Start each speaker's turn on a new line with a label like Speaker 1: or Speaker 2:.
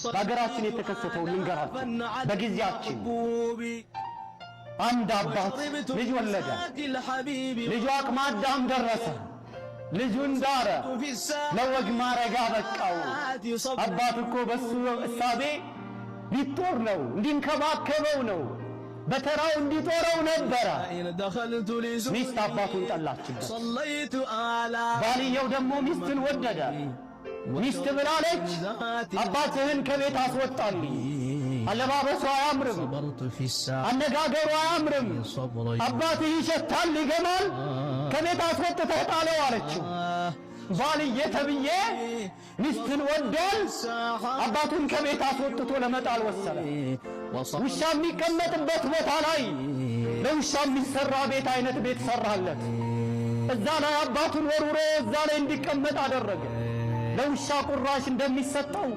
Speaker 1: በአገራችን የተከሰተው ልንገራችሁ። በጊዜያችን አንድ አባት ልጅ ወለደ። ልጁ አቅመ አዳም ደረሰ። ልጁን ዳረ፣ ለወግ ማረግ አበቃው። አባት እኮ በሱ እሳቤ ሊጦር ነው፣ እንዲንከባከበው ነው፣ በተራው እንዲጦረው ነበረ። ሚስት አባቱን ጠላችበት። ባልየው ደግሞ ሚስትን ወደደ። ሚስት ብላለች፣ አባትህን ከቤት አስወጣልኝ። አለባበሱ አያምርም፣ አነጋገሩ አያምርም፣ አባትህ ይሸታል፣ ይገማል፣ ከቤት አስወጥተህ ጣለው አለችው። ባልየ ተብዬ ሚስትን ወዷል፣ አባቱን ከቤት አስወጥቶ ለመጣል ወሰነ። ውሻ የሚቀመጥበት ቦታ ላይ ለውሻ የሚሰራ ቤት አይነት ቤት ሰራለት። እዛ ላይ አባቱን ወርውሮ እዛ ላይ እንዲቀመጥ አደረገ። ለውሻ ቁራሽ እንደሚሰጠው